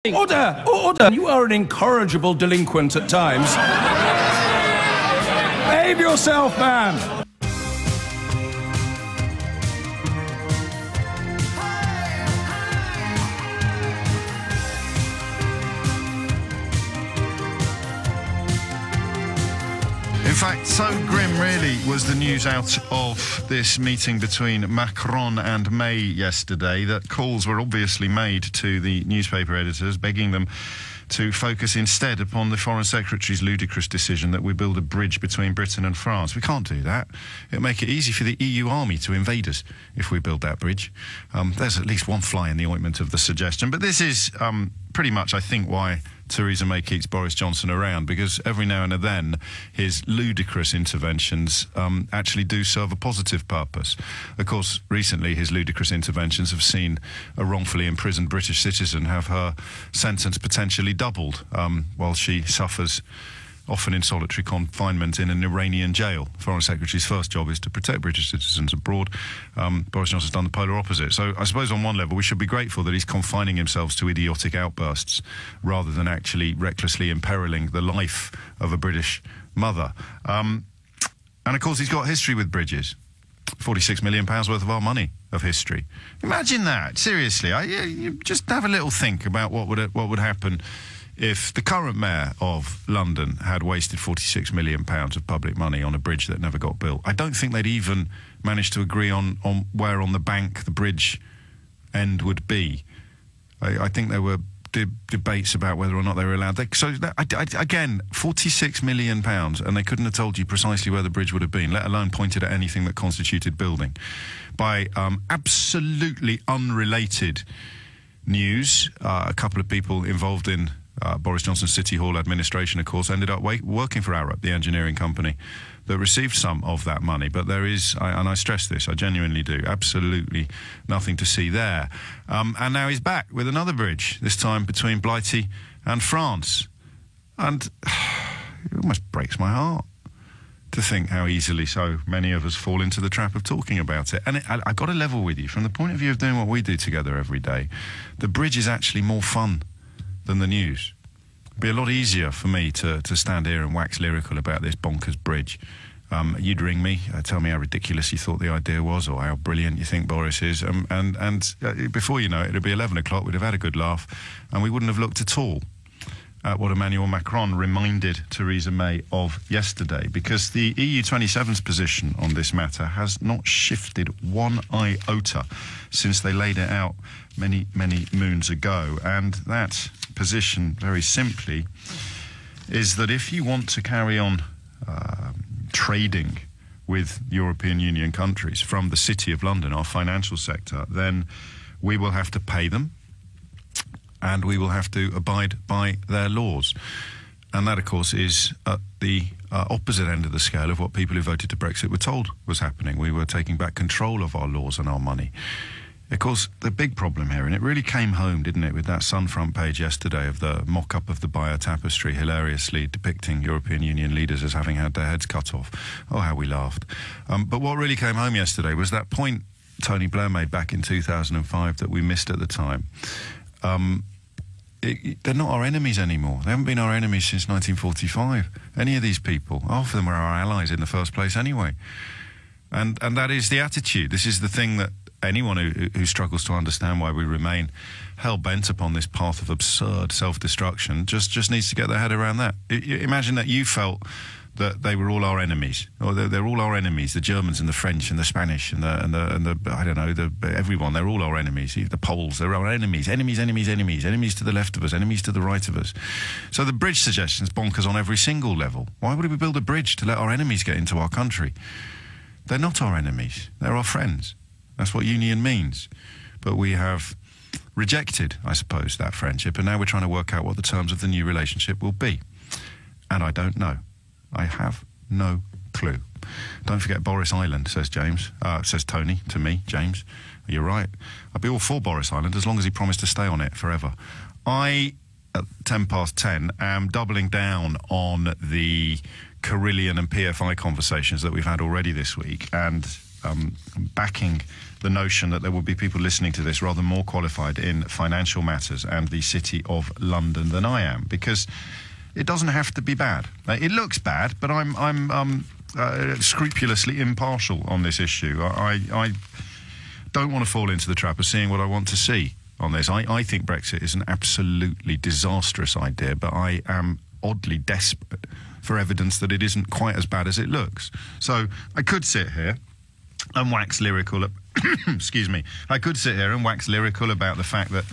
Order! Order! You are an incorrigible delinquent at times. Behave yourself, man! In fact, so grim really was the news out of this meeting between Macron and May yesterday that calls were obviously made to the newspaper editors, begging them to focus instead upon the Foreign Secretary's ludicrous decision that we build a bridge between Britain and France. We can't do that. It'll make it easy for the EU army to invade us if we build that bridge. There's at least one fly in the ointment of the suggestion. But this is pretty much, I think, why Theresa May keeps Boris Johnson around, because every now and then his ludicrous interventions actually do serve a positive purpose. Of course, recently his ludicrous interventions have seen a wrongfully imprisoned British citizen have her sentence potentially doubled while she suffers, often in solitary confinement, in an Iranian jail. The Foreign Secretary's first job is to protect British citizens abroad. Boris Johnson's done the polar opposite. So I suppose on one level we should be grateful that he's confining himself to idiotic outbursts rather than actually recklessly imperiling the life of a British mother. And of course he's got history with bridges. £46 million worth of our money of history. Imagine that, seriously. You just have a little think about what would happen if the current mayor of London had wasted £46 million of public money on a bridge that never got built. I don't think they'd even manage to agree on where on the bank the bridge end would be. I think there were debates about whether or not they were allowed. Again, £46 million, and they couldn't have told you precisely where the bridge would have been, let alone pointed at anything that constituted building. By absolutely unrelated news, a couple of people involved in Boris Johnson's City Hall administration, of course, ended up working for Arup, the engineering company that received some of that money. But there is, and I stress this, I genuinely do, absolutely nothing to see there. And now he's back with another bridge, this time between Blighty and France. And it almost breaks my heart to think how easily so many of us fall into the trap of talking about it. And I've got to level with you, from the point of view of doing what we do together every day, the bridge is actually more fun than the news. It'd be a lot easier for me to stand here and wax lyrical about this bonkers bridge. You'd ring me, tell me how ridiculous you thought the idea was, or how brilliant you think Boris is, and before you know it, it'd be 11 o'clock, we'd have had a good laugh, and we wouldn't have looked at all at what Emmanuel Macron reminded Theresa May of yesterday, because the EU27's position on this matter has not shifted one iota since they laid it out many, many moons ago. And that position, very simply, is that if you want to carry on trading with European Union countries from the City of London, our financial sector, then we will have to pay them, and we will have to abide by their laws. And that, of course, is at the opposite end of the scale of what people who voted to Brexit were told was happening. We were taking back control of our laws and our money. Of course, the big problem here, and it really came home, didn't it, with that Sun front page yesterday of the mock-up of the Bayer tapestry, hilariously depicting European Union leaders as having had their heads cut off. Oh, how we laughed. But what really came home yesterday was that point Tony Blair made back in 2005 that we missed at the time. They're not our enemies anymore. They haven't been our enemies since 1945. Any of these people, half of them were our allies in the first place anyway. And that is the attitude. This is the thing that anyone who struggles to understand why we remain hell-bent upon this path of absurd self-destruction just needs to get their head around that. Imagine that you felt that they were all our enemies, or they're all our enemies, the Germans and the French and the Spanish and the I don't know, everyone, they're all our enemies. The Poles, they're our enemies, enemies to the left of us, enemies to the right of us. So the bridge suggestion's bonkers on every single level. Why would we build a bridge to let our enemies get into our country? They're not our enemies, they're our friends. That's what union means. But we have rejected, I suppose, that friendship, and now we're trying to work out what the terms of the new relationship will be. And I don't know. I have no clue. Don't forget Boris Island, says James. Says Tony to me, James. You're right. I'd be all for Boris Island as long as he promised to stay on it forever. I, at 10:10, am doubling down on the Carillion and PFI conversations that we've had already this week, and backing the notion that there will be people listening to this rather more qualified in financial matters and the City of London than I am, because it doesn't have to be bad. It looks bad, but I'm scrupulously impartial on this issue. I don't want to fall into the trap of seeing what I want to see on this. I think Brexit is an absolutely disastrous idea, but I am oddly desperate for evidence that it isn't quite as bad as it looks. So I could sit here and wax lyrical. Excuse me. I could sit here and wax lyrical about the fact that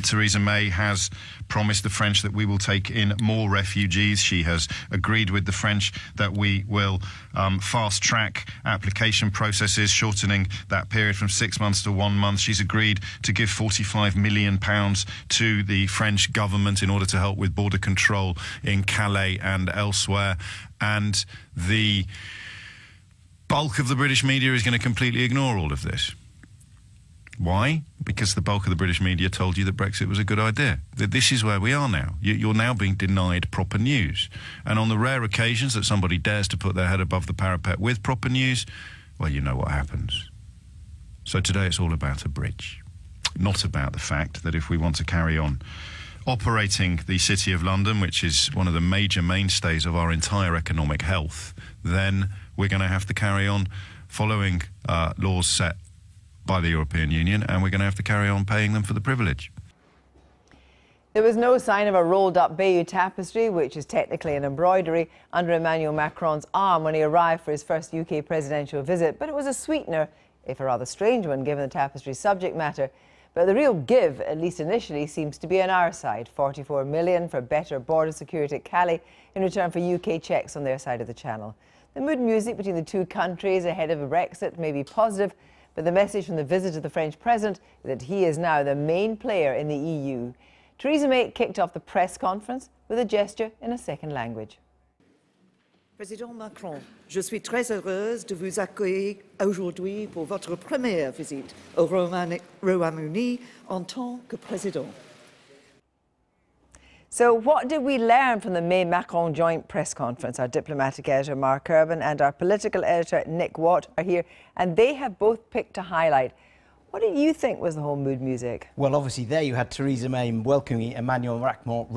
Theresa May has promised the French that we will take in more refugees. She has agreed with the French that we will fast-track application processes, shortening that period from 6 months to 1 month. She's agreed to give £45 million to the French government in order to help with border control in Calais and elsewhere. And the bulk of the British media is going to completely ignore all of this. Why? Because the bulk of the British media told you that Brexit was a good idea. That this is where we are now. You're now being denied proper news. And on the rare occasions that somebody dares to put their head above the parapet with proper news, well, you know what happens. So today it's all about a bridge, not about the fact that if we want to carry on operating the City of London, which is one of the major mainstays of our entire economic health, then we're going to have to carry on following laws set by the European Union, and we're going to have to carry on paying them for the privilege. There was no sign of a rolled-up Bayeux tapestry, which is technically an embroidery, under Emmanuel Macron's arm when he arrived for his first UK presidential visit, but it was a sweetener, if a rather strange one given the tapestry's subject matter. But the real give, at least initially, seems to be on our side. 44 million for better border security at Calais in return for UK checks on their side of the Channel. The mood music between the two countries ahead of Brexit may be positive, but the message from the visit of the French president is that he is now the main player in the EU. Theresa May kicked off the press conference with a gesture in a second language. Président Macron, je suis très heureuse de vous accueillir aujourd'hui pour votre première visite au Royaume-Uni en tant que président. So what did we learn from the May-Macron joint press conference? Our diplomatic editor Mark Urban and our political editor Nick Watt are here, and they have both picked a highlight. What did you think was the whole mood music? Well, obviously there you had Theresa May welcoming Emmanuel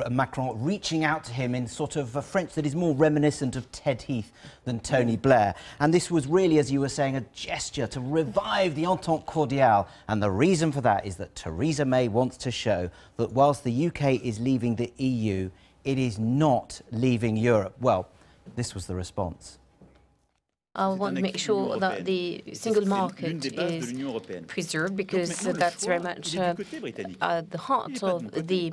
Macron, reaching out to him in sort of a French that is more reminiscent of Ted Heath than Tony Blair. And this was really, as you were saying, a gesture to revive the entente cordiale. And the reason for that is that Theresa May wants to show that whilst the UK is leaving the EU, it is not leaving Europe. Well, this was the response. I want to make sure that the single market is preserved, because that's very much at the heart of the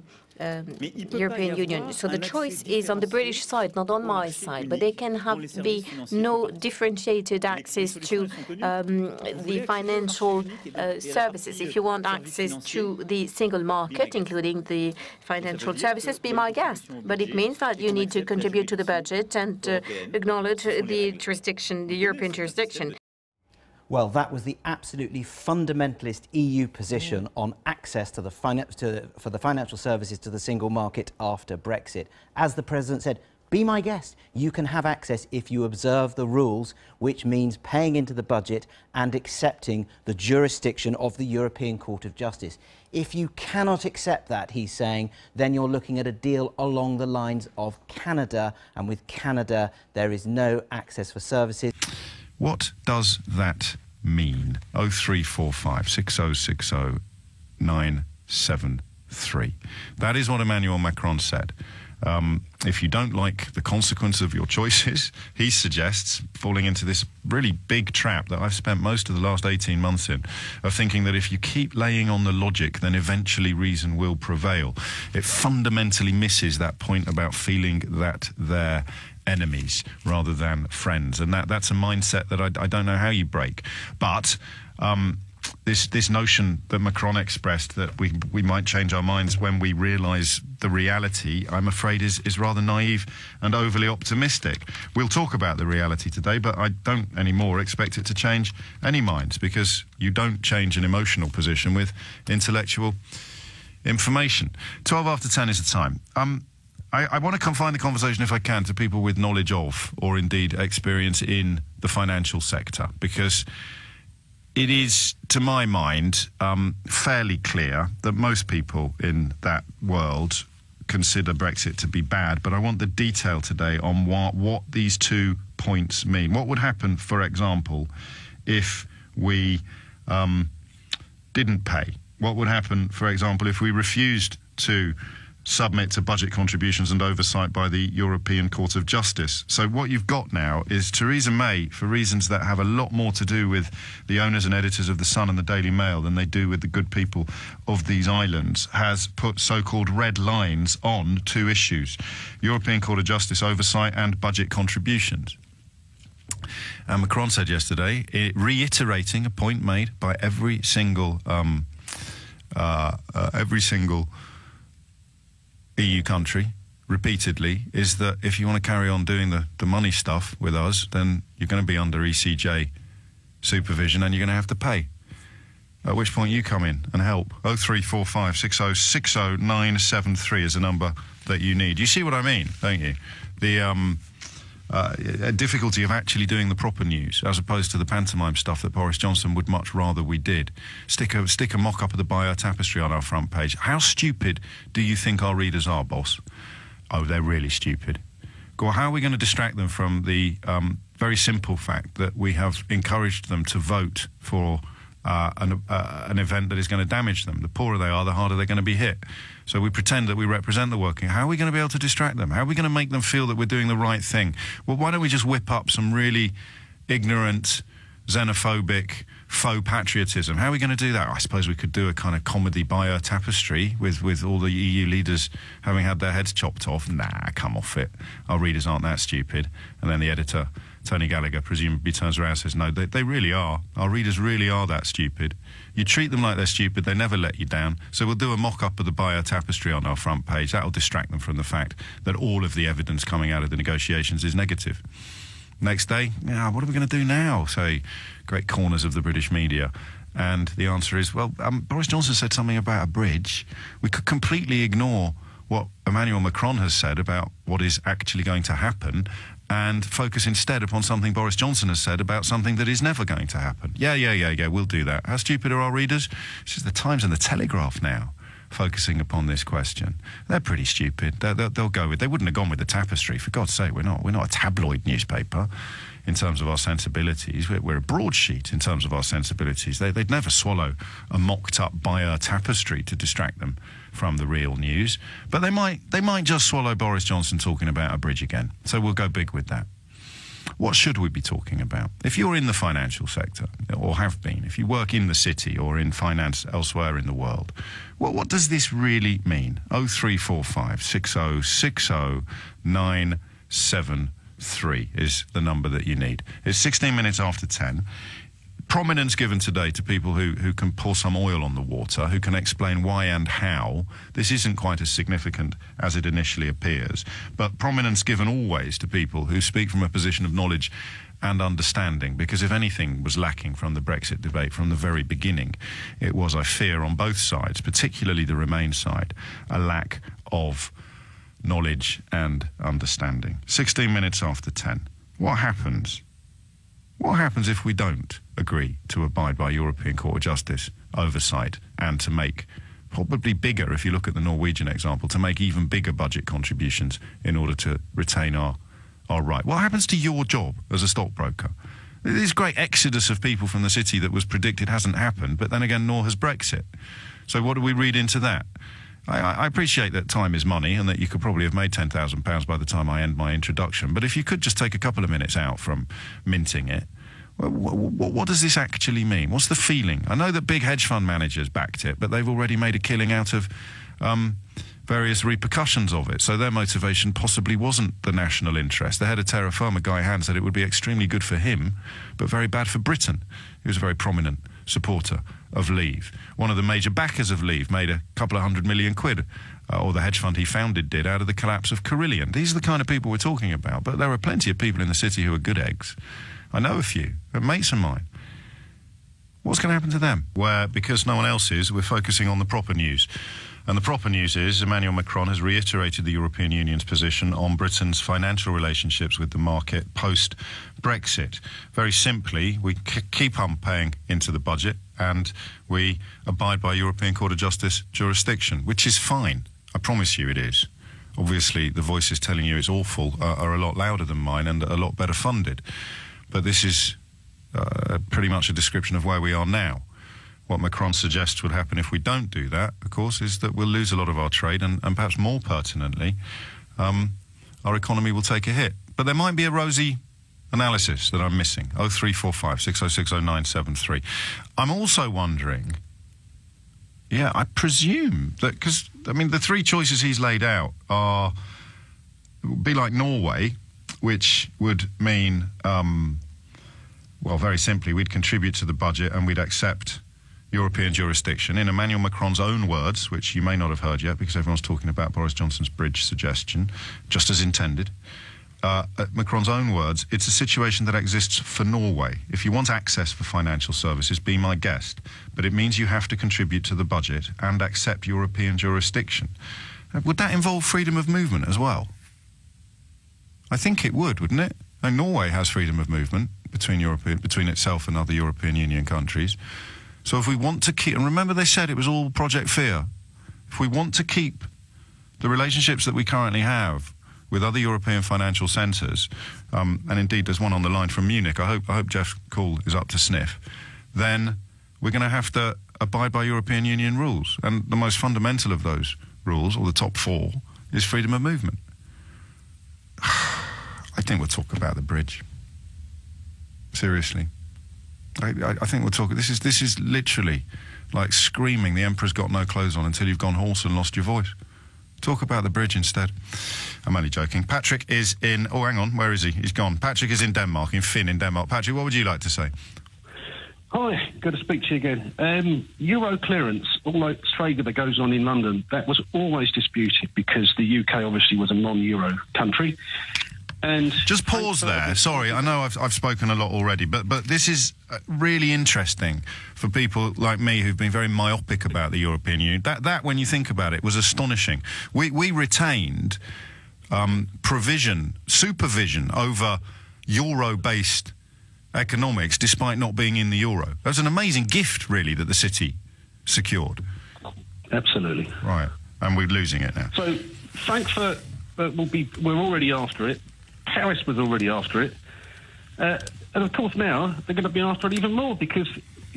European Union. So the choice is on the British side, not on my side, but there can be no differentiated access to the financial services. If you want access to the single market, including the financial services, be my guest. But it means that you need to contribute to the budget and acknowledge the jurisdiction, the European jurisdiction. Well, that was the absolutely fundamentalist EU position on access to the for the financial services to the single market after Brexit. As the President said, be my guest. You can have access if you observe the rules, which means paying into the budget and accepting the jurisdiction of the European Court of Justice. If you cannot accept that, he's saying, then you're looking at a deal along the lines of Canada, and with Canada there is no access for services. What does that mean? 0345 6060 973. That is what Emmanuel Macron said. If you don't like the consequence of your choices, he suggests falling into this really big trap that I've spent most of the last 18 months in, of thinking that if you keep laying on the logic, then eventually reason will prevail. It fundamentally misses that point about feeling that they're enemies rather than friends, and that's a mindset that I don't know how you break. But this notion that Macron expressed, that we might change our minds when we realise the reality, I'm afraid is rather naive and overly optimistic. We'll talk about the reality today, but I don't anymore expect it to change any minds, because you don't change an emotional position with intellectual information. 12 after 10 is the time. I want to confine the conversation, if I can, to people with knowledge of, or indeed experience in, the financial sector, because it is, to my mind, fairly clear that most people in that world consider Brexit to be bad. But I want the detail today on what these 2 points mean. What would happen, for example, if we didn't pay? What would happen, for example, if we refused to submit to budget contributions and oversight by the European Court of Justice? So what you've got now is Theresa May, for reasons that have a lot more to do with the owners and editors of The Sun and the Daily Mail than they do with the good people of these islands, has put so-called red lines on 2 issues: European Court of Justice oversight and budget contributions. And Macron said yesterday, reiterating a point made by every single EU country repeatedly, is that if you want to carry on doing the money stuff with us, then you're going to be under ECJ supervision and you're going to have to pay. At which point you come in and help. 0345 60 60 973 is the number that you need. You see what I mean, don't you? The difficulty of actually doing the proper news, as opposed to the pantomime stuff that Boris Johnson would much rather we did. Stick a mock-up of the Bayeux Tapestry on our front page. How stupid do you think our readers are, boss? Oh, they're really stupid. Well, how are we going to distract them from the very simple fact that we have encouraged them to vote for an event that is going to damage them? The poorer they are, the harder they're going to be hit. So we pretend that we represent the working. How are we going to be able to distract them? How are we going to make them feel that we're doing the right thing? Well, why don't we just whip up some really ignorant, xenophobic, faux patriotism? How are we going to do that? I suppose we could do a kind of comedy Bayeux Tapestry with all the EU leaders having had their heads chopped off. Nah, come off it. Our readers aren't that stupid. And then the editor, Tony Gallagher, presumably turns around and says, no, they really are. Our readers really are that stupid. You treat them like they're stupid, they never let you down. So we'll do a mock-up of the Bayeux Tapestry on our front page. That'll distract them from the fact that all of the evidence coming out of the negotiations is negative. Next day, what are we going to do now? Say, great corners of the British media. And the answer is, well, Boris Johnson said something about a bridge. We could completely ignore what Emmanuel Macron has said about what is actually going to happen and focus instead upon something Boris Johnson has said about something that is never going to happen. Yeah, we'll do that. How stupid are our readers? This is the Times and the Telegraph now, focusing upon this question. They're pretty stupid. They'll go with. They wouldn't have gone with the Tapestry. For God's sake, we're not a tabloid newspaper in terms of our sensibilities. We're a broadsheet in terms of our sensibilities. They'd never swallow a mocked-up Bayeux Tapestry to distract them from the real news. But they might just swallow Boris Johnson talking about a bridge again. So we'll go big with that. What should we be talking about? If you're in the financial sector, or have been, if you work in the city or in finance elsewhere in the world, what does this really mean? 0345 60 60 973 is the number that you need. It's 16 minutes after 10. Prominence given today to people who can pour some oil on the water, who can explain why and how. This isn't quite as significant as it initially appears, but prominence given always to people who speak from a position of knowledge and understanding, because if anything was lacking from the Brexit debate from the very beginning, it was, I fear, on both sides, particularly the Remain side, a lack of knowledge and understanding. 16 minutes after 10. What happens? What happens if we don't agree to abide by European Court of Justice oversight and to make probably bigger, if you look at the Norwegian example, to make even bigger budget contributions in order to retain our right? What happens to your job as a stockbroker? This great exodus of people from the city that was predicted hasn't happened, but then again, nor has Brexit. So what do we read into that? I appreciate that time is money and that you could probably have made £10,000 by the time I end my introduction, but if you could just take a couple of minutes out from minting it, what does this actually mean? What's the feeling? I know that big hedge fund managers backed it, but they've already made a killing out of various repercussions of it, so their motivation possibly wasn't the national interest. The head of Terra Firma, Guy Hand, said it would be extremely good for him, but very bad for Britain. He was a very prominent supporter of Leave. One of the major backers of Leave made a couple of £100 million, or the hedge fund he founded did, out of the collapse of Carillion. These are the kind of people we're talking about, but there are plenty of people in the city who are good eggs. I know a few, they're mates of mine. What's going to happen to them? Where, because no one else is, we're focusing on the proper news. And the proper news is Emmanuel Macron has reiterated the European Union's position on Britain's financial relationships with the market post-Brexit. Very simply, we keep on paying into the budget and we abide by European Court of Justice jurisdiction, which is fine. I promise you it is. Obviously, the voices telling you it's awful are a lot louder than mine and a lot better funded. But this is pretty much a description of where we are now. What Macron suggests would happen if we don't do that, of course, is that we'll lose a lot of our trade and perhaps more pertinently, our economy will take a hit. But there might be a rosy analysis that I'm missing. 0345 606 0973. I'm also wondering, yeah, I presume that, because, I mean, the three choices he's laid out are, would be like Norway, which would mean, well, very simply, we'd contribute to the budget and we'd accept European jurisdiction. In Emmanuel Macron's own words, which you may not have heard yet because everyone's talking about Boris Johnson's bridge suggestion, just as intended. Macron's own words, it's a situation that exists for Norway. If you want access for financial services, be my guest. But it means you have to contribute to the budget and accept European jurisdiction. Would that involve freedom of movement as well? I think it would, wouldn't it? And Norway has freedom of movement between itself and other European Union countries. So if we want to keep, and remember they said it was all Project Fear, if we want to keep the relationships that we currently have with other European financial centres, and indeed there's one on the line from Munich, I hope Jeff Call is up to sniff, then we're going to have to abide by European Union rules. And the most fundamental of those rules, or the top four, is freedom of movement. I think we'll talk about the bridge. Seriously. I think we'll talk. This is literally like screaming the emperor's got no clothes on until you've gone hoarse and lost your voice. Talk about the bridge instead. I'm only joking. Patrick is in... Oh, hang on. Where is he? He's gone. Patrick is in Denmark, in Finn in Denmark. Patrick, what would you like to say? Hi, good to speak to you again. Euro clearance, all that trade that goes on in London, that was always disputed because the UK obviously was a non-Euro country. And just pause there. Sorry, I know I've spoken a lot already, but this is really interesting for people like me who've been very myopic about the European Union. That when you think about it, was astonishing. We retained supervision over euro-based economics despite not being in the euro. That was an amazing gift, really, that the city secured. Absolutely. Right, and we're losing it now. So Frankfurt we're already after it. Paris was already after it. And of course now they're going to be after it even more because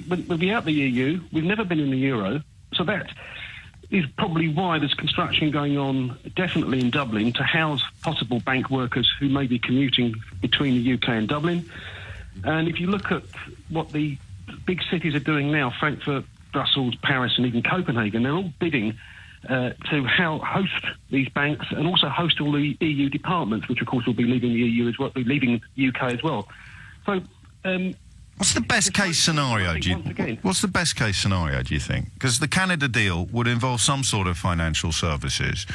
we'll be out the EU. We've never been in the euro. So that is probably why there's construction going on definitely in Dublin to house possible bank workers who may be commuting between the UK and Dublin. And if you look at what the big cities are doing now, Frankfurt, Brussels, Paris and even Copenhagen, they're all bidding to host these banks and also host all the EU departments, which of course will be leaving the EU as well, leaving the UK as well. So, what's the best case scenario? What's the best case scenario? Do you think? Because the Canada deal would involve some sort of financial services,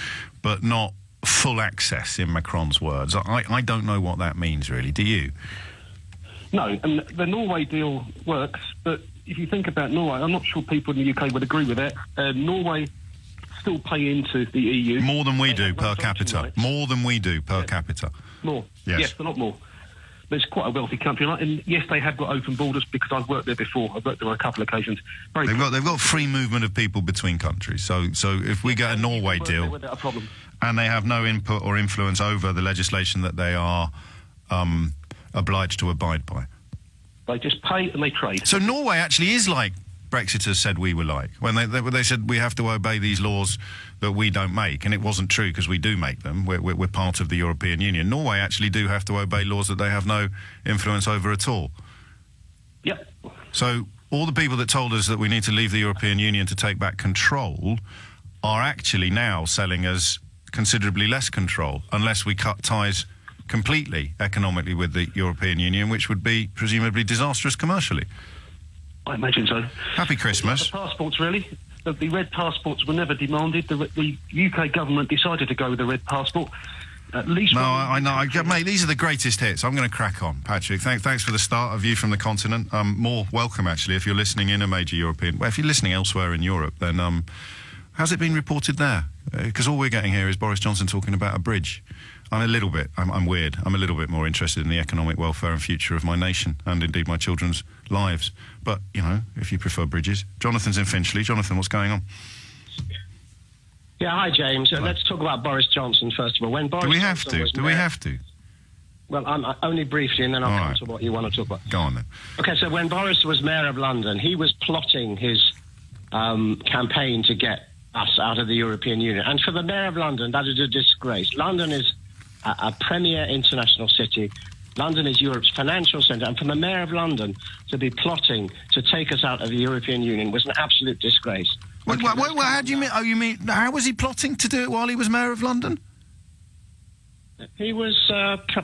but not full access, in Macron's words. I don't know what that means, really. Do you? No, and the Norway deal works, but if you think about Norway, I'm not sure people in the UK would agree with that. Norway still pay into the EU. More than we do per capita. More than we do per capita. More. Yes, but not more. But it's quite a wealthy country, and yes, they have got open borders because I've worked there before. I've worked there on a couple of occasions. They've got free movement of people between countries. So if we get a Norway deal, a problem. And they have no input or influence over the legislation that they are obliged to abide by. They just pay and they trade. So Norway actually is like Brexiters said we were like, when they said we have to obey these laws that we don't make, and it wasn't true because we do make them. We're part of the European Union. Norway actually do have to obey laws that they have no influence over at all. Yep. So all the people that told us that we need to leave the European Union to take back control are actually now selling us considerably less control unless we cut ties completely economically with the European Union, which would be presumably disastrous commercially. I imagine so. Happy Christmas. The passports, really. The red passports were never demanded. The UK government decided to go with the red passport. At least... No, I know. Mate, these are the greatest hits. I'm going to crack on, Patrick. Thanks for the start, a view from the continent. More welcome, actually, if you're listening in a major European... Well, if you're listening elsewhere in Europe, then Has it been reported there? Because all we're getting here is Boris Johnson talking about a bridge. I'm a little bit, I'm weird, I'm a little bit more interested in the economic welfare and future of my nation and indeed my children's lives. But, you know, if you prefer bridges. Jonathan's in Finchley. Jonathan, what's going on? Yeah, hi, James. Let's talk about Boris Johnson, first of all. When Boris Do we have Johnson to? Do we have to? Well, only briefly, and then I'll come to what you want to talk about. Go on, then. OK, so when Boris was mayor of London, he was plotting his campaign to get us out of the European Union. And for the mayor of London, that is a disgrace. London is a premier international city. London is Europe's financial centre. And for the mayor of London to be plotting to take us out of the European Union was an absolute disgrace. Wait, how do you mean? Oh, you mean, how was he plotting to do it while he was mayor of London? He was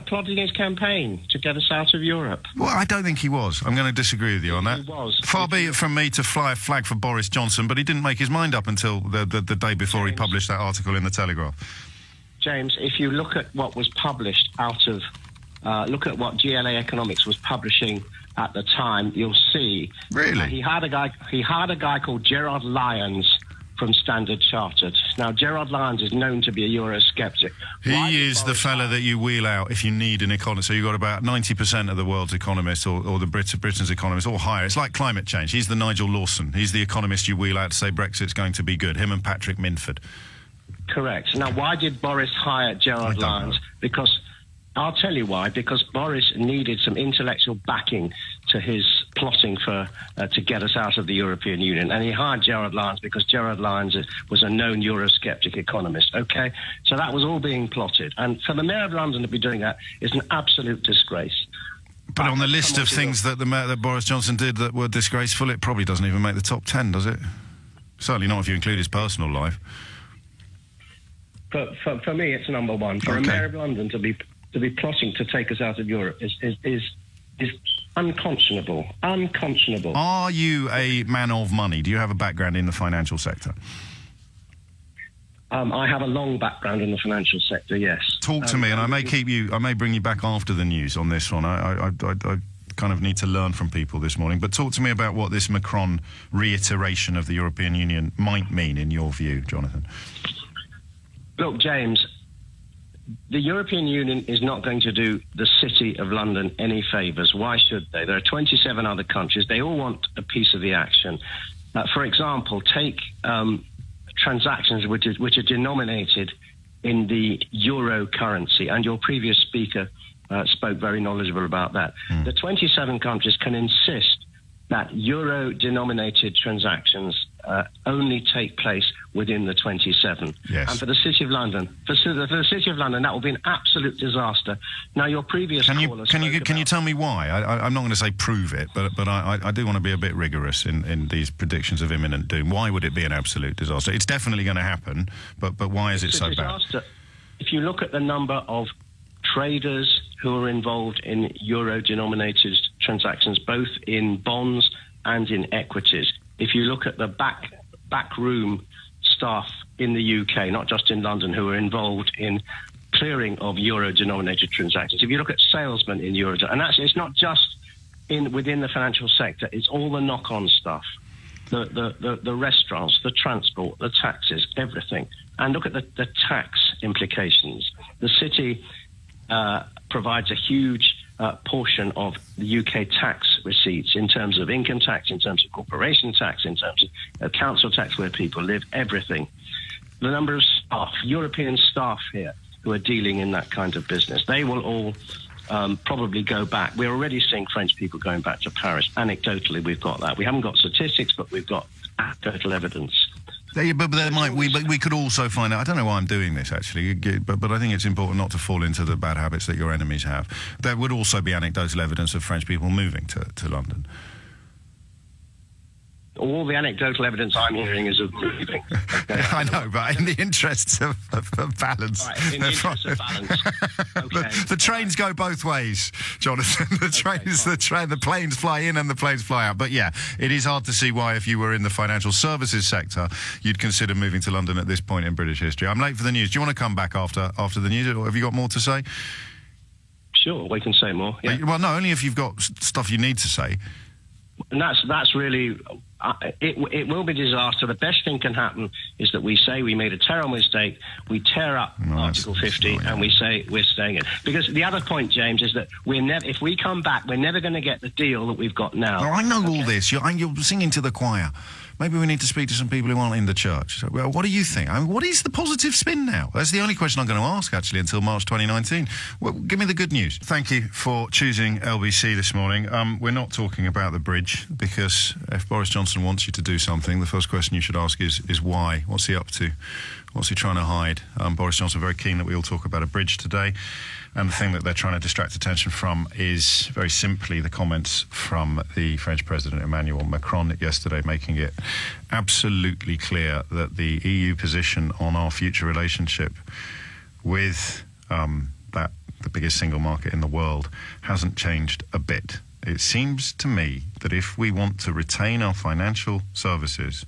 plotting his campaign to get us out of Europe. Well, I don't think he was. I'm going to disagree with you on that. He was. Far be it from me to fly a flag for Boris Johnson, but he didn't make his mind up until the day before he published that article in the Telegraph. James, if you look at what was published out of... look at what GLA Economics was publishing at the time, you'll see... Really? He had a guy called Gerard Lyons from Standard Chartered. Now, Gerard Lyons is known to be a Eurosceptic. He is the fella that you wheel out if you need an economist. So you've got about 90% of the world's economists or the Britain's economists or higher. It's like climate change. He's the Nigel Lawson. He's the economist you wheel out to say Brexit's going to be good. Him and Patrick Minford. Correct. Now, why did Boris hire Gerard Lyons? Because... I'll tell you why, because Boris needed some intellectual backing to his plotting for to get us out of the European Union. And he hired Gerard Lyons because Gerard Lyons was a known Eurosceptic economist, OK? So that was all being plotted. And for the Mayor of London to be doing that is an absolute disgrace. But on the list of things that Boris Johnson did that were disgraceful, it probably doesn't even make the top 10, does it? Certainly not if you include his personal life. For me, it's number one. For a Mayor of London to be plotting to take us out of Europe is unconscionable. Unconscionable. Are you a man of money? Do you have a background in the financial sector? I have a long background in the financial sector, yes. Talk to me, and I may bring you back after the news on this one. I kind of need to learn from people this morning. But talk to me about what this Macron reiteration of the European Union might mean in your view, Jonathan. Look, James, the European Union is not going to do the City of London any favours. Why should they? There are 27 other countries. They all want a piece of the action. For example, take transactions which are denominated in the euro currency, and your previous speaker spoke very knowledgeable about that. The 27 countries can insist that euro-denominated transactions only take place within the 27. Yes. And for the City of London, for the City of London, that will be an absolute disaster. Now, your previous caller... Can you tell me why? I'm not going to say prove it, but I do want to be a bit rigorous in these predictions of imminent doom. Why would it be an absolute disaster? It's definitely going to happen, but why is it so bad? If you look at the number of traders who are involved in euro-denominated transactions, both in bonds and in equities. If you look at the backroom staff in the UK, not just in London, who are involved in clearing of euro-denominated transactions. If you look at salesmen in euro, and actually it's not just within the financial sector, it's all the knock-on stuff, the restaurants, the transport, the taxes, everything. And look at the tax implications. The city provides a huge portion of the UK tax receipts in terms of income tax, in terms of corporation tax, in terms of council tax where people live, everything. The number of staff, European staff here who are dealing in that kind of business, they will all probably go back. We're already seeing French people going back to Paris. Anecdotally, we've got that. We haven't got statistics, but we've got anecdotal evidence. But we could also find out. I don't know why I'm doing this actually, but I think it's important not to fall into the bad habits that your enemies have. There would also be anecdotal evidence of French people moving to London. All the anecdotal evidence I'm hearing is of moving. Okay. I know, but in the interests of balance. Right, in the interests of balance. Okay. The trains go both ways, Jonathan. The planes fly in and the planes fly out. But yeah, it is hard to see why, if you were in the financial services sector, you'd consider moving to London at this point in British history. I'm late for the news. Do you want to come back after the news, or have you got more to say? Sure, we can say more. Yeah. Well, no, only if you've got stuff you need to say. And that's really it will be disaster. The best thing can happen is that we say we made a terrible mistake, we tear up Article 50, and we say we're staying in. Because the other point, James, is that if we come back, we're never going to get the deal that we've got now. Oh, I know all this. You're singing to the choir. Maybe we need to speak to some people who aren't in the church. So, well, what do you think? I mean, what is the positive spin now? That's the only question I'm going to ask, actually, until March 2019. Well, give me the good news. Thank you for choosing LBC this morning. We're not talking about the bridge, because if Boris Johnson wants you to do something, the first question you should ask is why? What's he up to? What's he trying to hide? Boris Johnson very keen that we all talk about a bridge today. And the thing that they're trying to distract attention from is very simply the comments from the French President Emmanuel Macron yesterday, making it absolutely clear that the EU position on our future relationship with the biggest single market in the world hasn't changed a bit. It seems to me that if we want to retain our financial services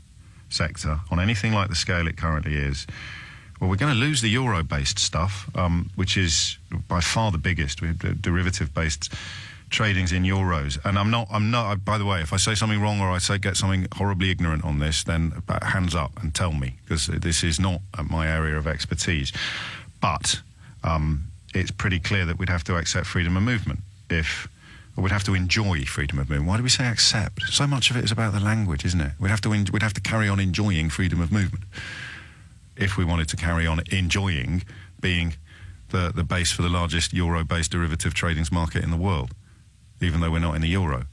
sector on anything like the scale it currently is, well, we're going to lose the euro-based stuff, which is by far the biggest. We have derivative-based tradings in euros. And I'm not, by the way, if I say something wrong or I get something horribly ignorant on this, then hands up and tell me, because this is not my area of expertise. But it's pretty clear that we'd have to accept freedom of movement or we'd have to enjoy freedom of movement. Why do we say accept? So much of it is about the language, isn't it? We'd have to carry on enjoying freedom of movement if we wanted to carry on enjoying being the base for the largest euro-based derivative tradings market in the world, even though we're not in the euro.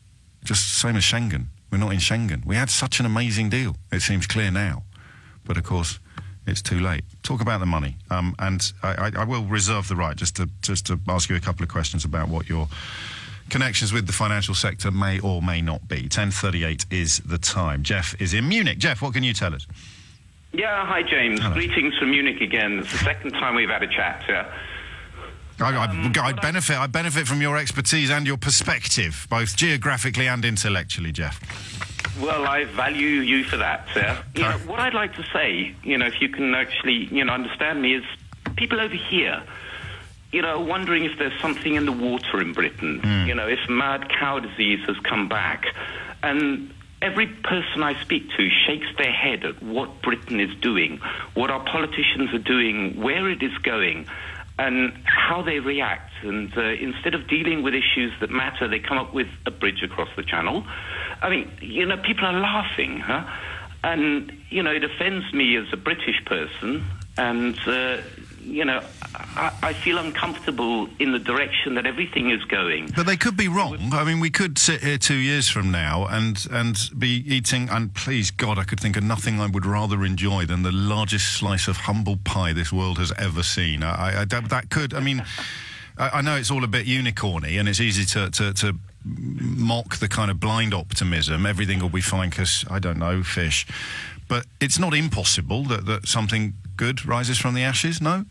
Just same as Schengen. We're not in Schengen. We had such an amazing deal. It seems clear now. But, of course, it's too late. Talk about the money. And I will reserve the right just to ask you a couple of questions about what your connections with the financial sector may or may not be. 10:38 is the time. Jeff is in Munich. Jeff, what can you tell us? Yeah, hi, James. Hello. Greetings from Munich again. It's the second time we've had a chat. I benefit from your expertise and your perspective, both geographically and intellectually, Jeff. Well, I value you for that. What I'd like to say, if you can actually, understand me, is people over here, wondering if there's something in the water in Britain, if mad cow disease has come back. And every person I speak to shakes their head at what Britain is doing, what our politicians are doing, where it is going, and how they react. And instead of dealing with issues that matter, they come up with a bridge across the channel. I mean, people are laughing, huh? And, it offends me as a British person, and, I feel uncomfortable in the direction that everything is going. But they could be wrong. I mean, we could sit here 2 years from now and be eating, and please God, I could think of nothing I would rather enjoy than the largest slice of humble pie this world has ever seen. I know it's all a bit unicorny, and it's easy to mock the kind of blind optimism. Everything will be fine because, I don't know, fish. But it's not impossible that something good rises from the ashes, no?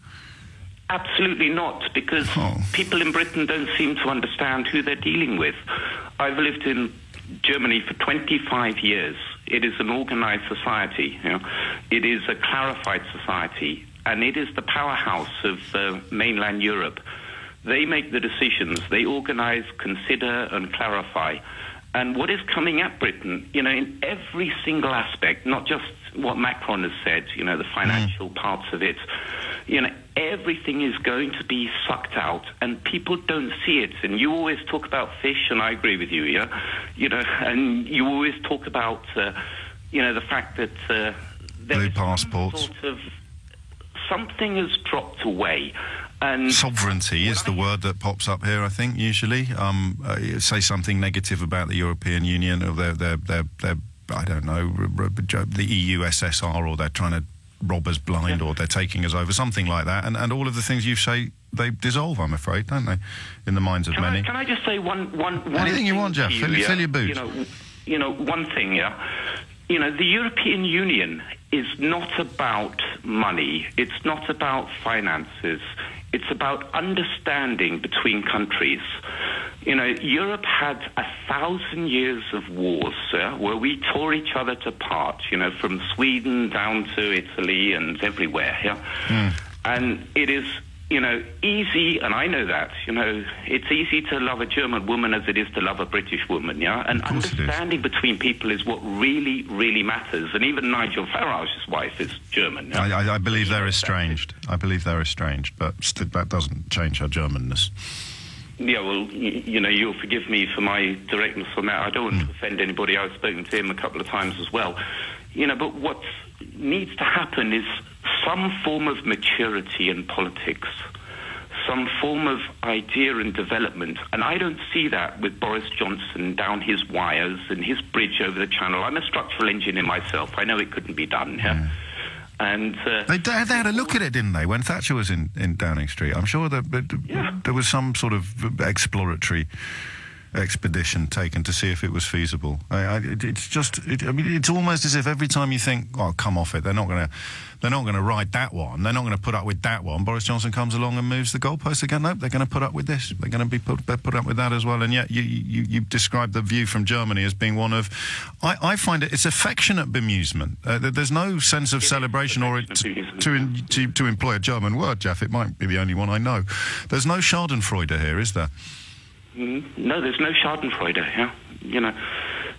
Absolutely not, because people in Britain don't seem to understand who they're dealing with. I've lived in Germany for 25 years. It is an organized society. It is a clarified society, and it is the powerhouse of mainland Europe. They make the decisions. They organize, consider, and clarify. And what is coming at Britain, in every single aspect, not just what Macron has said, the financial parts of it, everything is going to be sucked out, and people don't see it. And you always talk about fish, and I agree with you, and you always talk about, the fact that there is passports. Sort of something has dropped away. And sovereignty is the word that pops up here, I think, usually. Say something negative about the European Union, or their I don't know, the EU SSR, or they're trying to rob us blind, or they're taking us over, something like that. And all of the things you say, they dissolve, I'm afraid, don't they, in the minds of many. Can I just say one anything you want, Jeff. Fill your boots. One thing, the European Union is not about money. It's not about finances. It's about understanding between countries. Europe had 1,000 years of wars where we tore each other apart, from Sweden down to Italy and everywhere. And it is you know, easy, and I know that, you know, it's easy to love a German woman as it is to love a British woman, yeah? And understanding between people is what really, really matters. And even Nigel Farage's wife is German. Yeah? I believe they're estranged. I believe they're estranged, but that doesn't change her Germanness. Yeah, well, you know, you'll forgive me for my directness on that. I don't want to offend anybody. I've spoken to him a couple of times as well. You know, but what needs to happen is some form of maturity in politics, some form of idea and development. And I don't see that with Boris Johnson down his wires and his bridge over the channel. I'm a structural engineer myself. I know it couldn't be done, yeah? And they had a look at it, didn't they, when Thatcher was in Downing Street? I'm sure that there was some sort of exploratory expedition taken to see if it was feasible. It's just, I mean, it's almost as if every time you think, "Oh, come off it, they're not going to ride that one. They're not going to put up with that one." Boris Johnson comes along and moves the goalposts again. Nope, they're going to put up with this. They're going to be put up with that as well. And yet, you described the view from Germany as being one of, I find it's affectionate bemusement. There's no sense of celebration, or to employ a German word, Jeff. It might be the only one I know. There's no Schadenfreude here, is there? No, there's no Schadenfreude. Yeah, you know,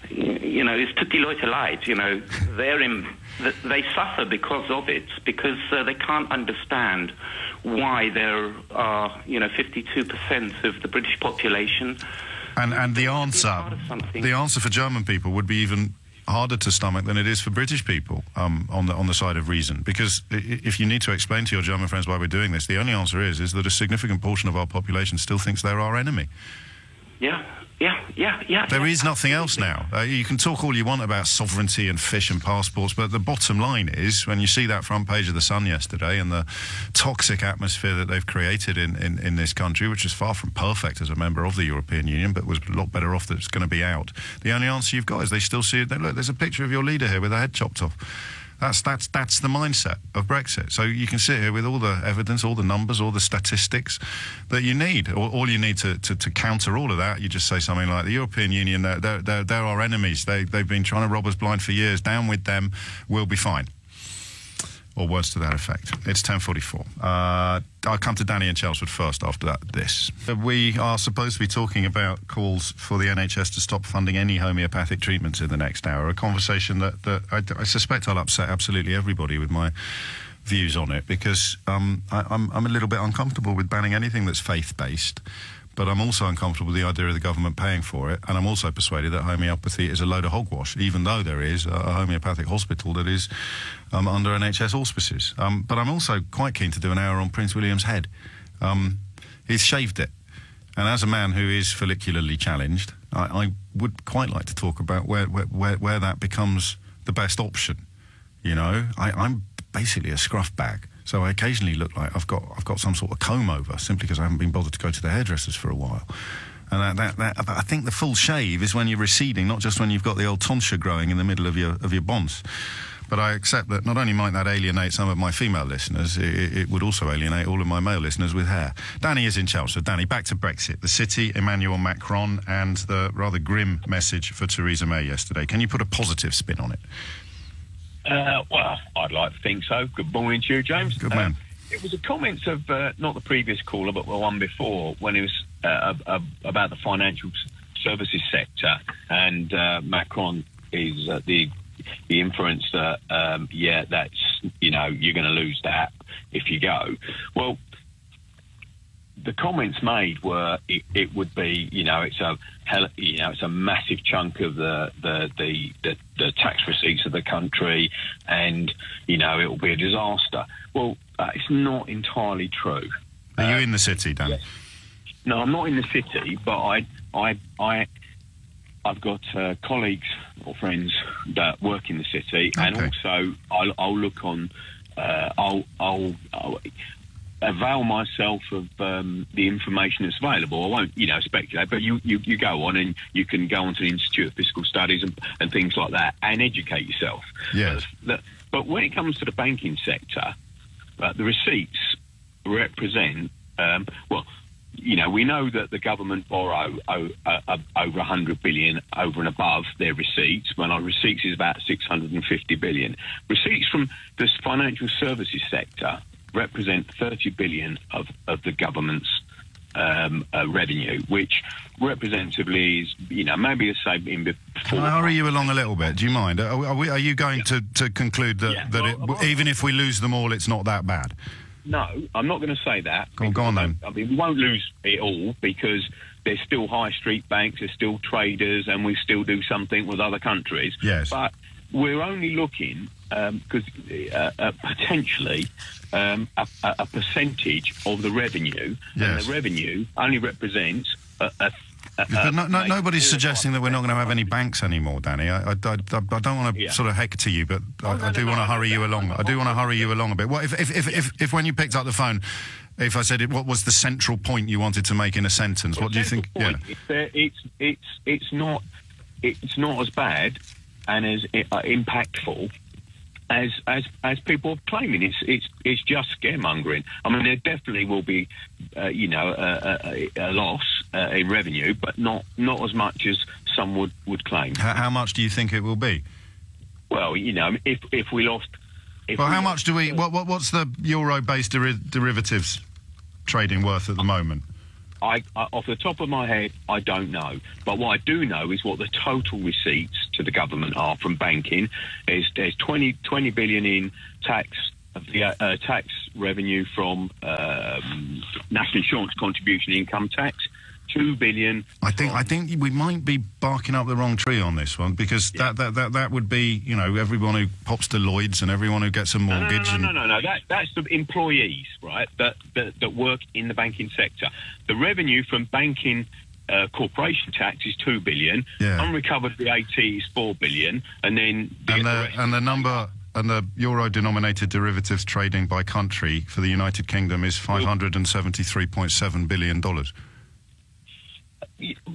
it's tutti Leute leid. You know, they suffer because of it, because they can't understand why there are 52% of the British population. And the answer for German people would be even harder to stomach than it is for British people on the side of reason. Because if you need to explain to your German friends why we're doing this, the only answer is that a significant portion of our population still thinks they're our enemy. Yeah. There is nothing else now. You can talk all you want about sovereignty and fish and passports, but the bottom line is, when you see that front page of the Sun yesterday and the toxic atmosphere that they've created in this country, which is far from perfect as a member of the European Union, but was a lot better off that it's going to be out. The only answer you've got is they still see it. Look, there's a picture of your leader here with a head chopped off. That's the mindset of Brexit. So you can sit here with all the evidence, all the numbers, all the statistics that you need. All you need to counter all of that, you just say something like, the European Union, they're our enemies. They've been trying to rob us blind for years. Down with them, we'll be fine. Or words to that effect. It's 10:44. I'll come to Danny in Chelmsford first after that. We are supposed to be talking about calls for the NHS to stop funding any homeopathic treatments in the next hour, a conversation that I suspect I'll upset absolutely everybody with my views on it, because I'm a little bit uncomfortable with banning anything that's faith-based. But I'm also uncomfortable with the idea of the government paying for it, and I'm also persuaded that homeopathy is a load of hogwash, even though there is a homeopathic hospital that is under NHS auspices. But I'm also quite keen to do an hour on Prince William's head. He's shaved it, and as a man who is follicularly challenged, I would quite like to talk about where that becomes the best option. You know, I'm basically a scruff bag. So I occasionally look like I've got some sort of comb over, simply because I haven't been bothered to go to the hairdressers for a while. And I think the full shave is when you're receding, not just when you've got the old tonsure growing in the middle of your bonce. But I accept that not only might that alienate some of my female listeners, it would also alienate all of my male listeners with hair. Danny is in Chelmsford. Danny, back to Brexit, the city, Emmanuel Macron, and the rather grim message for Theresa May yesterday. Can you put a positive spin on it? Well, I'd like to think so. Good morning to you, James. Good man. It was a comment of not the previous caller, but the one before, when it was about the financial services sector, and Macron is the inference that that's you're going to lose that if you go. Well, the comments made were it would be it's a massive chunk of the tax receipts of the country, and it will be a disaster. Well, it's not entirely true. Are you in the city, Dan? Yeah. No, I'm not in the city, but I've got colleagues or friends that work in the city, okay. And also I'll look on. I'll avail myself of the information that's available. I won't, speculate, but you go on and you can go onto the Institute of Fiscal Studies and things like that and educate yourself. Yes. But when it comes to the banking sector, the receipts represent, we know that the government borrow over 100 billion over and above their receipts, when our receipts is about 650 billion. Receipts from this financial services sector represent 30 billion of the government's revenue, which representatively is, maybe the same in before. Can I hurry you along a little bit? Do you mind? Are you going to conclude that, even if we lose them all, it's not that bad? No, I'm not going to say that. Go on then. I mean, we won't lose it all because there's still high street banks, there's still traders, and we still do something with other countries. Yes. But we're only looking, because potentially, a percentage of the revenue, and the revenue only represents but nobody's suggesting that we're not going to have any banks anymore, Danny. I don't want to sort of hector you, but I do want to hurry you along. I do want to hurry you along a bit. What if when you picked up the phone, if I said what was the central point you wanted to make in a sentence? What do you think? Yeah. It's not as bad and as impactful as people are claiming. It's just scaremongering. I mean, there definitely will be, a loss in revenue, but not as much as some would claim. How much do you think it will be? Well, if we lost. How much do we? What's the euro-based derivatives trading worth at the moment? Off the top of my head, I don't know. But what I do know is what the total receipts to the government are from banking. There's 20 billion in tax revenue from national insurance contribution income tax. 2 billion. I think we might be barking up the wrong tree on this one, because that would be, everyone who pops to Lloyd's and everyone who gets a mortgage. No. That's the employees, right? That work in the banking sector. The revenue from banking corporation tax is 2 billion. Yeah. Unrecovered VAT is 4 billion, and then the euro-denominated derivatives trading by country for the United Kingdom is $573.7 billion.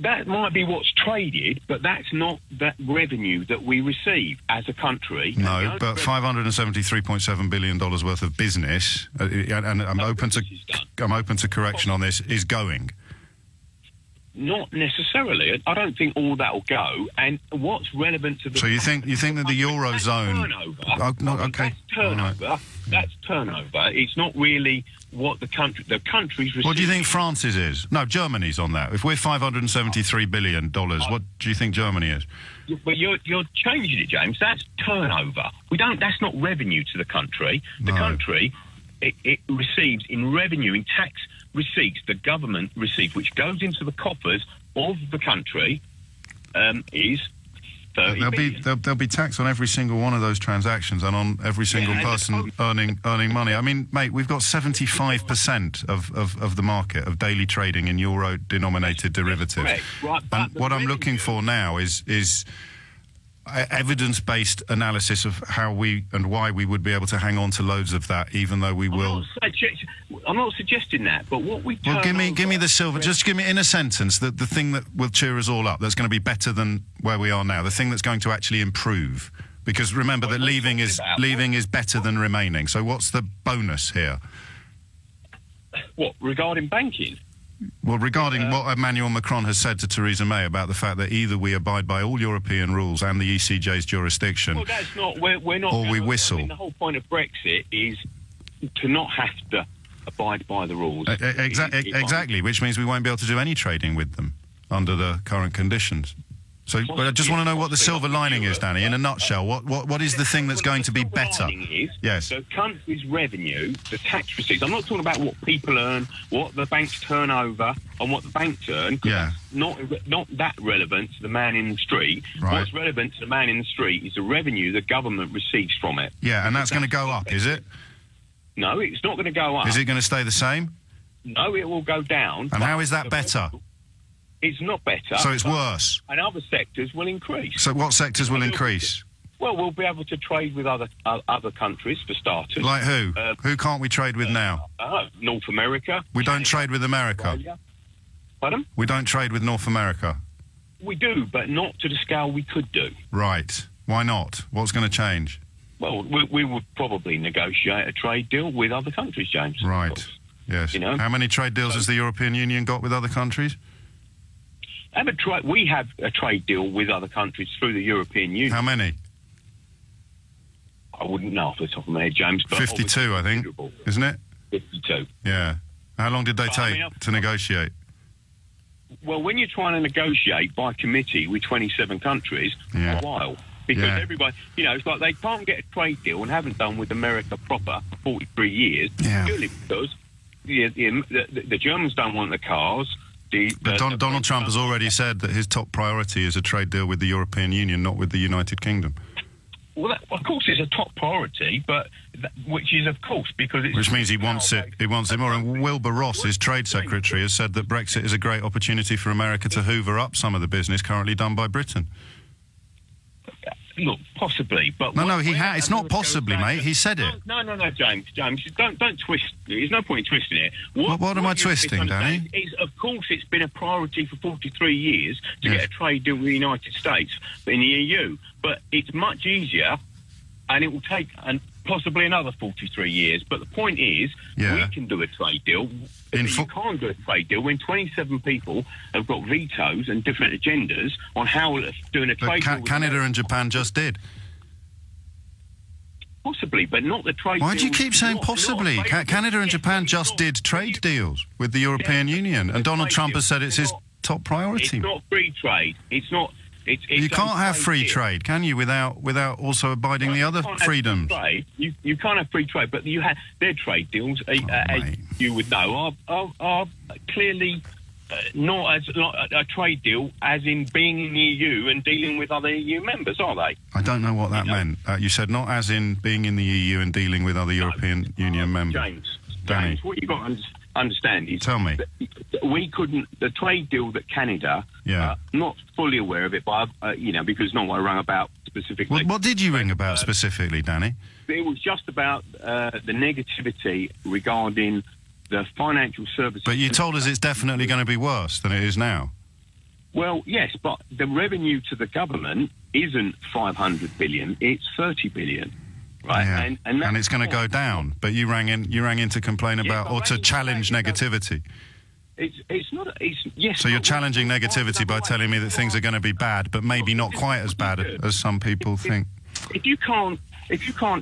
That might be what's traded, but that's not that revenue that we receive as a country. No, but $573.7 billion worth of business, and I'm open to correction on this, is going. Not necessarily. I don't think all that will go. And what's relevant to the... So you think that the eurozone... Turnover. Okay. That's turnover. Right. That's turnover. It's not really what the countries receive. What do you think France's is? No, Germany's on that. If we're $573 billion, what do you think Germany is? But you're changing it, James. That's turnover. That's not revenue to the country. The country, it receives in revenue, in tax receipts, the government receives, which goes into the coffers of the country, is 30 billion. There'll be tax on every single one of those transactions and on every single person earning money. I mean, mate, we've got 75% of the market of daily trading in euro-denominated derivatives. Right, and what I'm looking for now is evidence-based analysis of how we and why we would be able to hang on to loads of that, even though we will. I'm not suggesting that, but what we well, give me the silver. Just give me in a sentence the thing that will cheer us all up. That's going to be better than where we are now. The thing that's going to actually improve. Because remember that leaving is better than remaining. So what's the bonus here? What, regarding banking? Well, regarding what Emmanuel Macron has said to Theresa May about the fact that either we abide by all European rules and the ECJ's jurisdiction, well, that's not, we're not, or we whistle. I mean, the whole point of Brexit is to not have to abide by the rules. Exactly, which means we won't be able to do any trading with them under the current conditions. So I just want to know what the silver lining is, Danny. In a nutshell, what is the thing that's going to be better? Yes. The country's revenue, the tax receipts. I'm not talking about what people earn, what the banks turn over, and what the banks earn. Yeah. Not that relevant to the man in the street. Right. What's relevant to the man in the street is the revenue the government receives from it. Yeah, and that's going to go up, is it? No, it's not going to go up. Is it going to stay the same? No, it will go down. And how is that better? It's not better. So it's worse. And other sectors will increase. So what sectors will increase? Well, we'll be able to trade with other countries, for starters. Like who? Who can't we trade with now? North America. We don't trade with America. Australia. Pardon? We don't trade with North America. We do, but not to the scale we could do. Right. Why not? What's going to change? Well, we would probably negotiate a trade deal with other countries, James. Right. Yes. You know? How many trade deals has the European Union got with other countries? We have a trade deal with other countries through the European Union. How many? I wouldn't know off the top of my head, James. But 52, I think. Isn't it? 52. Yeah. How long did they take to negotiate? Well, when you're trying to negotiate by committee with 27 countries, a while. Because everybody, you know, it's like they can't get a trade deal and haven't done with America proper for 43 years, purely because the Germans don't want the cars. But Donald Trump has already said that his top priority is a trade deal with the European Union, not with the United Kingdom. Well, of course, it's a top priority, but which is, of course, because it's... Which means he wants it. He wants it more. And Wilbur Ross, his trade secretary, has said that Brexit is a great opportunity for America to hoover up some of the business currently done by Britain. Look, possibly, but... No, it's not possibly, mate. He said it. No, James, don't twist. There's no point in twisting it. What am I twisting, Danny? Of course, it's been a priority for 43 years to get a trade deal with the United States in the EU, but it's much easier, and it will take possibly another 43 years. But the point is, we can do a trade deal. You can't do a trade deal when 27 people have got vetoes and different agendas on how doing a trade deal. Canada and Japan just did. Possibly, but not the trade. Why do you keep saying possibly? Canada and Japan just did trade deals with the European Union, and Donald Trump has said it's his top priority. It's not free trade. It's not. You can't have free trade, can you, without also abiding the other freedoms? You can't have free trade, but you have their trade deals, as you would know, are clearly not a trade deal, as in being in the EU and dealing with other EU members, are they? I don't know what that meant. You said not as in being in the EU and dealing with other European Union members. James, what you've got to understand is... Tell me. We couldn't... The trade deal that Canada... not fully aware of it, but, because no one rang about specifically... What did you ring about specifically, Danny? It was just about the negativity regarding the financial services... But you told us it's definitely going to be worse than it is now. Well, yes, but the revenue to the government isn't 500 billion, it's 30 billion. Right, yeah. and it's going to go down. But you rang in to complain about or to challenge negativity. It's not. Yes. So you're challenging negativity by telling me that things are going to be bad, but maybe not quite as bad as some people think. If you can't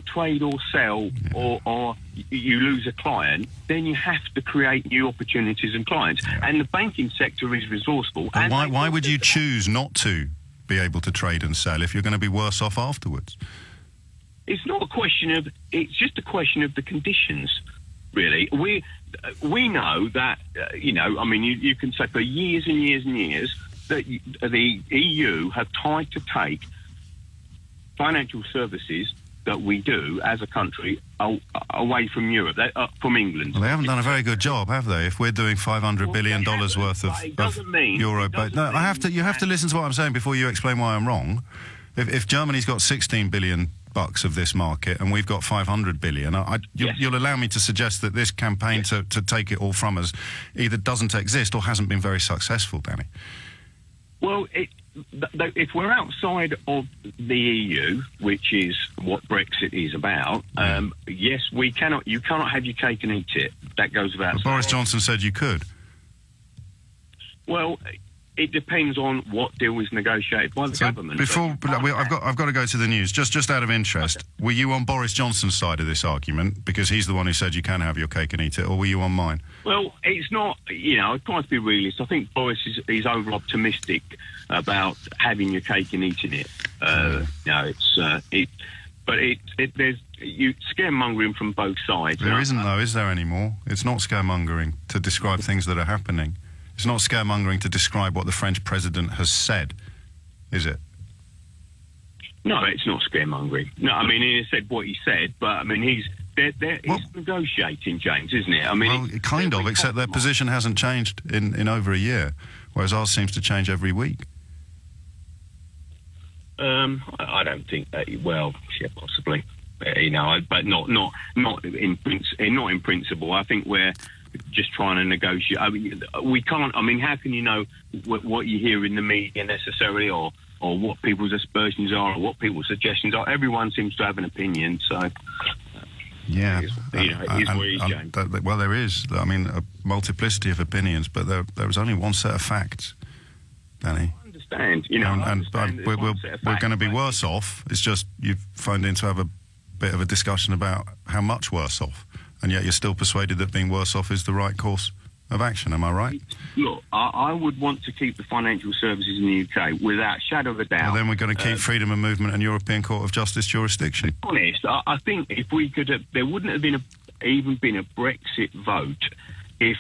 trade or sell, or you lose a client, then you have to create new opportunities and clients. And the banking sector is resourceful. But why would you choose not to be able to trade and sell if you're going to be worse off afterwards? It's not a question of... It's just a question of the conditions, really. We know that, you can say for years and years and years that the EU have tried to take financial services that we do as a country away from Europe, from England. Well, they haven't done a very good job, have they? If we're doing $500 billion worth of euro... No, you have to listen to what I'm saying before you explain why I'm wrong. If Germany's got 16 billion... bucks of this market and we've got 500 billion. You'll allow me to suggest that this campaign to take it all from us either doesn't exist or hasn't been very successful, Danny. Well, if we're outside of the EU, which is what Brexit is about, yes, you cannot have your cake and eat it. That goes without saying. Boris Johnson said you could. Well, it depends on what deal is negotiated by the government. I've got to go to the news. Just out of interest, were you on Boris Johnson's side of this argument because he's the one who said you can have your cake and eat it, or were you on mine? Well, it's not. I try to be realist. I think Boris is over optimistic about having your cake and eating it. There's scaremongering from both sides. There isn't though, is there anymore? It's not scaremongering to describe things that are happening. It's not scaremongering to describe what the French president has said, is it? No, it's not scaremongering. No, I mean, he said what he said, but, I mean, he's negotiating, James, isn't it? I mean... Well, kind of, except their position hasn't changed in over a year, whereas ours seems to change every week. I don't think that... Well, yeah, possibly. But not in principle. I think we're just trying to negotiate. I mean, we can't. I mean, how can you know what you hear in the media necessarily, or what people's aspersions are, or what people's suggestions are? Everyone seems to have an opinion. So, yeah, well, there is. I mean, a multiplicity of opinions, but there is only one set of facts, Danny. I understand. We're going to be worse off. It's just you're finding to have a bit of a discussion about how much worse off. and yet you're still persuaded that being worse off is the right course of action. Am I right? Look, I would want to keep the financial services in the UK without a shadow of a doubt. Well, then we're going to keep freedom of movement and European Court of Justice jurisdiction. To be honest, I think if we could have, there wouldn't have been even been a Brexit vote if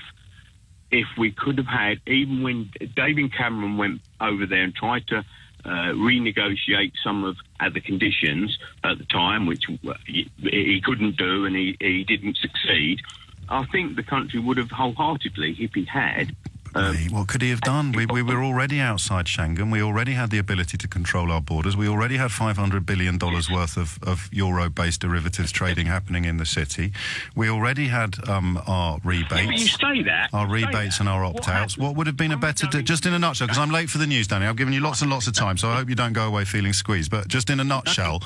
we could have had, even when David Cameron went over there and tried to renegotiate some of the conditions at the time, which he couldn't do and he didn't succeed. I think the country would have wholeheartedly, if he had. What could he have done? We were already outside Schengen. We already had the ability to control our borders. We already had $500 billion worth of euro-based derivatives trading happening in the city. We already had our rebates. Yeah, but you say that. Our rebates and our opt-outs. What would have been a better... just in a nutshell, because I'm late for the news, Danny. I've given you lots and lots of time, so I hope you don't go away feeling squeezed. But just in a nutshell,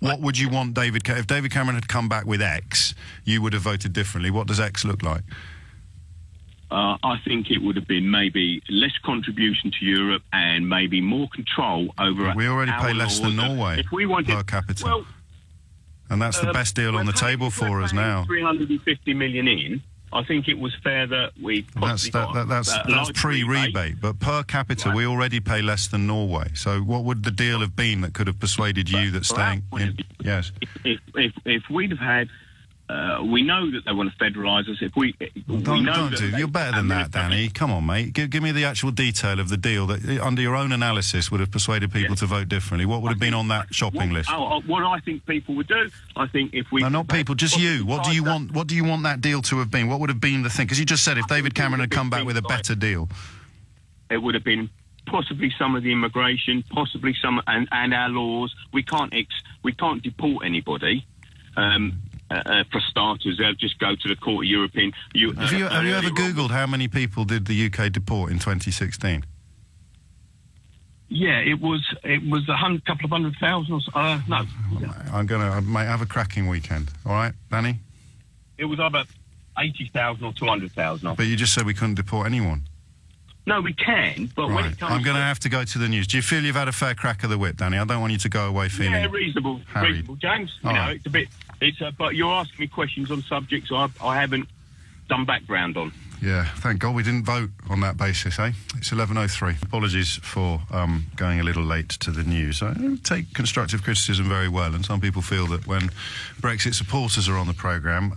what would you want if David Cameron had come back with X, you would have voted differently. What does X look like? I think it would have been maybe less contribution to Europe and maybe more control over. We already pay less than Norway if we wanted, per capita, well, and that's the best deal on the table for us now. 350 million in. I think it was fair that we. That's pre-rebate, but per capita we already pay less than Norway. So what would the deal have been that could have persuaded you that staying in? Yes. If we'd have had. We know that they want to federalise us. If You're better than that, Danny. Come on, mate. Give me the actual detail of the deal that, under your own analysis, would have persuaded people to vote differently. What would have been on that shopping list? What I think people would do, I think if we... No, not people, just you. What do you want? What do you want that deal to have been? What would have been the thing? Because you just said if David Cameron had come back with a better deal, it would have been possibly some of the immigration, possibly some, and our laws. We can't deport anybody. For starters, they'll just go to the Court of European... Have you ever Googled how many people did the UK deport in 2016? Yeah, it was a couple of 100,000 or so. No. I might have a cracking weekend. All right, Danny? It was about 80,000 or 200,000. But you just said we couldn't deport anyone. No, we can, but when it comes... I'm going to have to go to the news. Do you feel you've had a fair crack of the whip, Danny? I don't want you to go away feeling... Yeah, reasonable, James. You know, it's a bit... but you're asking me questions on subjects I haven't done background on. Yeah, thank God we didn't vote on that basis, eh? It's 11:03. Apologies for going a little late to the news. I take constructive criticism very well, and some people feel that when Brexit supporters are on the programme,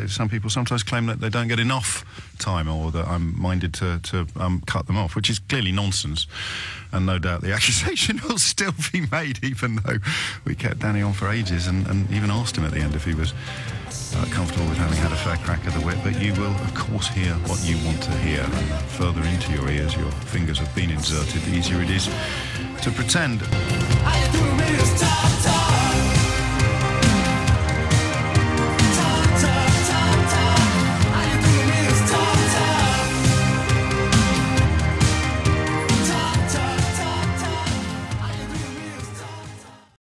some people sometimes claim that they don't get enough time, or that I'm minded to cut them off, which is clearly nonsense. And no doubt the accusation will still be made, even though we kept Danny on for ages and even asked him at the end if he was comfortable with having had a fair crack of the whip. But you will, of course, hear what you want to hear. And the further into your ears your fingers have been inserted, the easier it is to pretend.